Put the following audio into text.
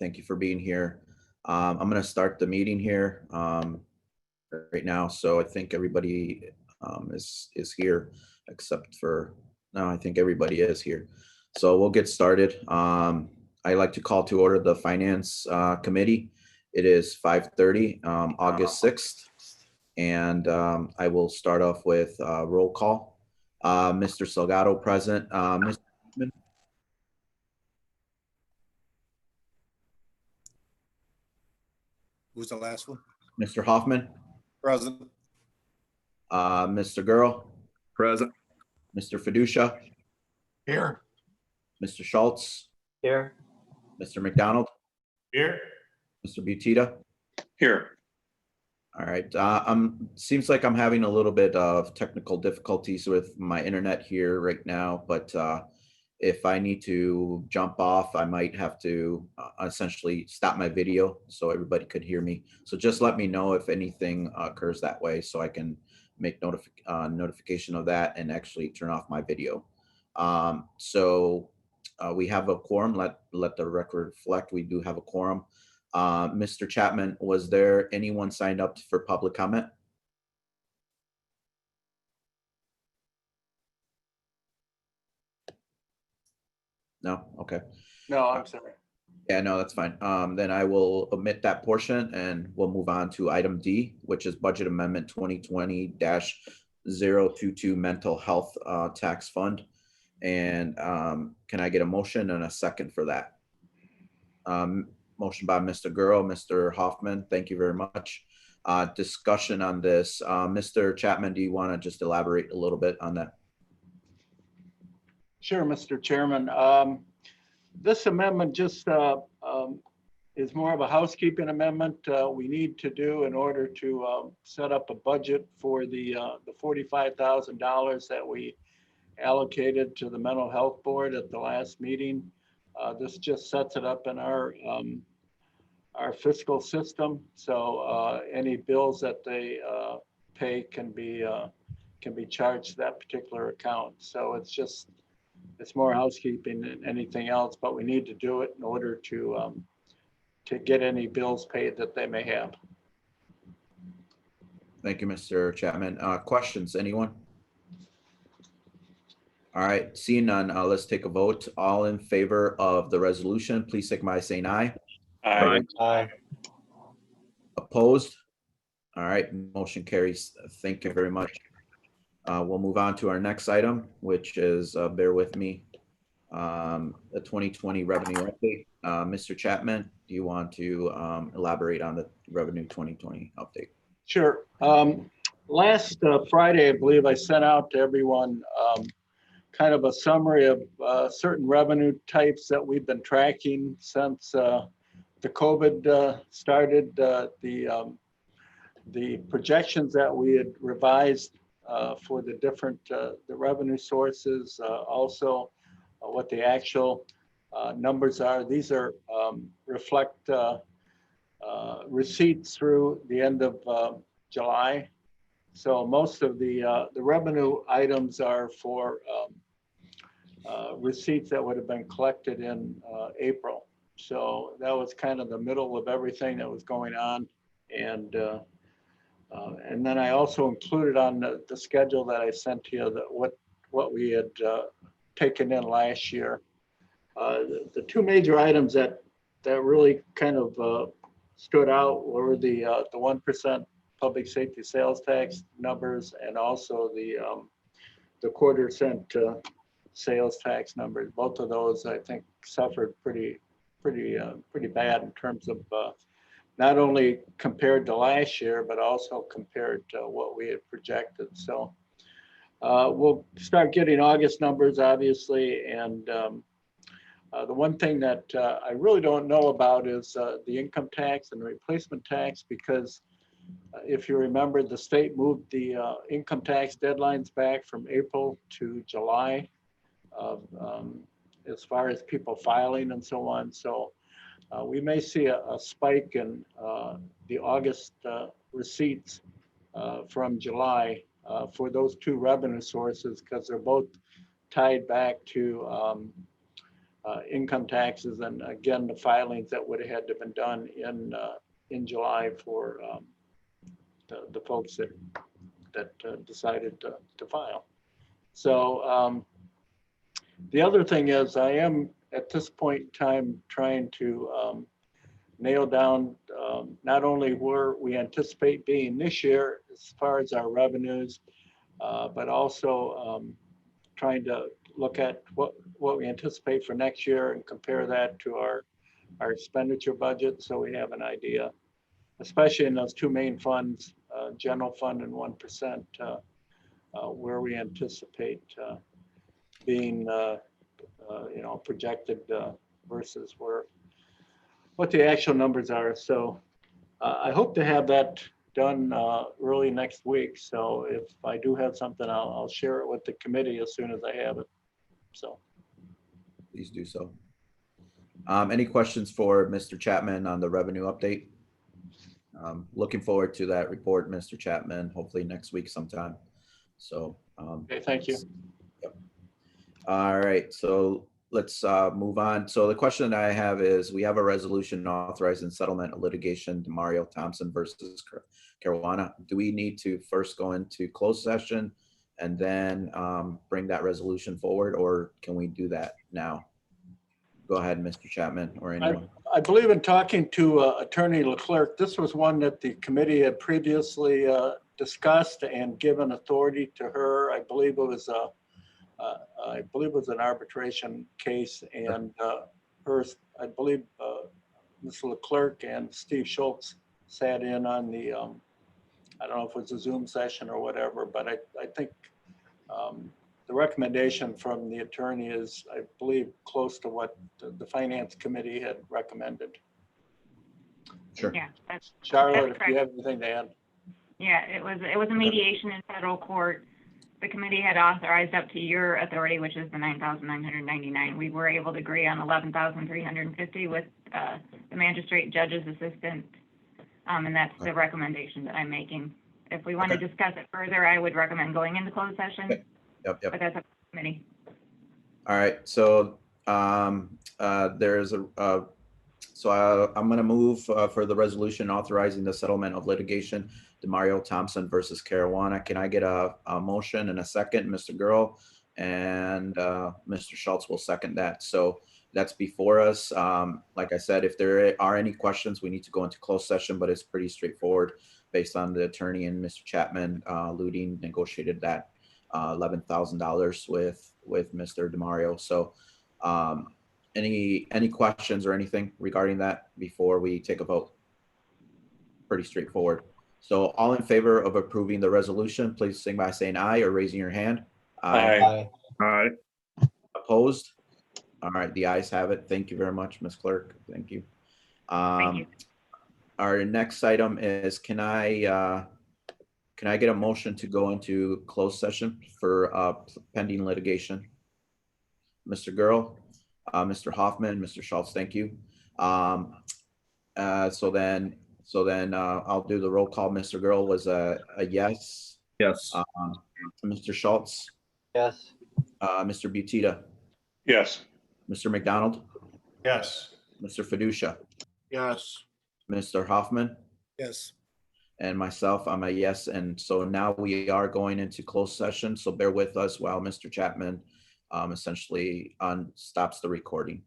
Thank you for being here. I'm going to start the meeting here right now. So I think everybody is here except for, no, I think everybody is here. So we'll get started. I'd like to call to order the Finance Committee. It is 5:30, August 6th. And I will start off with roll call. Mr. Salgado present. Mr. Hoffman? Who's the last one? Mr. Hoffman? Present. Mr. Girl? Present. Mr. Fiducia? Here. Mr. Schultz? Here. Mr. McDonald? Here. Mr. Butita? Here. All right. Seems like I'm having a little bit of technical difficulties with my internet here right now, but if I need to jump off, I might have to essentially stop my video so everybody could hear me. So just let me know if anything occurs that way so I can make notification of that and actually turn off my video. We have a quorum. Let the record reflect. We do have a quorum. Mr. Chapman, was there anyone signed up for public comment? No? Okay. No, I'm sorry. Yeah, no, that's fine. Then I will omit that portion and we'll move on to item D, which is Budget Amendment 2020-022 Mental Health Tax Fund. And can I get a motion and a second for that? Motion by Mr. Gurrow, Mr. Hoffman, thank you very much. Discussion on this. Mr. Chapman, do you want to just elaborate a little bit on that? Sure, Mr. Chairman. This amendment just is more of a housekeeping amendment we need to do in order to set up a budget for the $45,000 that we allocated to the Mental Health Board at the last meeting. This just sets it up in our fiscal system, so any bills that they pay can be charged to that particular account. So it's more housekeeping than anything else, but we need to do it in order to get any bills paid that they may have. Thank you, Mr. Chapman. Questions, anyone? All right, seeing none, let's take a vote. All in favor of the resolution, please signify by saying aye. Aye. Aye. Opposed? All right, motion carries. Thank you very much. We'll move on to our next item, which is, bear with me, the 2020 revenue update. Mr. Chapman, do you want to elaborate on the revenue 2020 update? Sure. Last Friday, I believe I sent out to everyone kind of a summary of certain revenue types that we've been tracking since the COVID started. The projections that we had revised for the different the revenue sources, also what the actual numbers are. These are reflect receipts through the end of July. So most of the revenue items are for receipts that would have been collected in April. So that was kind of the middle of everything that was going on. And then I also included on the schedule that I sent to you that what we had taken in last year. The two major items that really kind of stood out were the 1% public safety sales tax numbers and also the quarter-cent sales tax numbers. Both of those, I think, suffered pretty bad in terms of not only compared to last year, but also compared to what we had projected. So we'll start getting August numbers, obviously. And the one thing that I really don't know about is the income tax and replacement tax, because if you remember, the state moved the income tax deadlines back from April to July as far as people filing and so on. So we may see a spike in the August receipts from July for those two revenue sources, because they're both tied back to income taxes, and again, the filings that would have had to been done in July for the folks that decided to file. So the other thing is, I am at this point in time trying to nail down not only where we anticipate being this year as far as our revenues, but also trying to look at what we anticipate for next year and compare that to our expenditure budget, so we have an idea, especially in those two main funds, general fund and 1%, where we anticipate being projected versus what the actual numbers are. So I hope to have that done early next week. So if I do have something, I'll share it with the committee as soon as I have it. So Please do so. Any questions for Mr. Chapman on the revenue update? Looking forward to that report, Mr. Chapman, hopefully next week sometime. So okay, thank you. Yep. All right, so let's move on. So the question that I have is, we have a resolution authorizing settlement of litigation, Mario Thompson versus Caruana. Do we need to first go into closed session and then bring that resolution forward, or can we do that now? Go ahead, Mr. Chapman, or anyone. I believe in talking to Attorney Leclerc, this was one that the committee had previously discussed and given authority to her. I believe it was an arbitration case, and I believe Mr. Leclerc and Steve Schultz sat in on the, I don't know if it was a Zoom session or whatever, but I think the recommendation from the attorney is, I believe, close to what the Finance Committee had recommended. Sure. Yeah, that's Charlotte, if correct. you have anything to add. Yeah, it was a mediation in federal court. The committee had authorized up to your authority, which is the $9,999. We were able to agree on $11,350 with the magistrate judge's assistant, and that's the recommendation that I'm making. If we want to discuss it further, I would recommend going into closed session. Okay. Yep. But that's up to the committee. All right, so there's I'm going to move for the resolution authorizing the settlement of litigation, Mario Thompson versus Caruana. Can I get a motion and a second? Mr. Girl and Mr. Schultz will second that. So that's before us. Like I said, if there are any questions, we need to go into closed session, but it's pretty straightforward based on the attorney and Mr. Chapman alluding, negotiated that $11,000 with Mr. DeMario. So any questions or anything regarding that before we take a vote? Pretty straightforward. So all in favor of approving the resolution, please sing by saying aye or raising your hand. Aye. Aye. Opposed? All right, the ayes have it. Thank you very much, Ms. Clerk. Thank you. Thank you. Our next item is, can I get a motion to go into closed session for pending litigation? Mr. Girl, Mr. Hoffman, Mr. Schultz, thank you. So then I'll do the roll call. Mr. Girl was a yes. Yes. Mr. Schultz, Yes. Mr. Butita, Yes. Mr. McDonald, Yes. Mr. Fiducia, Yes. Mr. Hoffman, Yes. and myself, I'm a yes. And so now we are going into closed session. So bear with us while Mr. Chapman essentially stops the recording.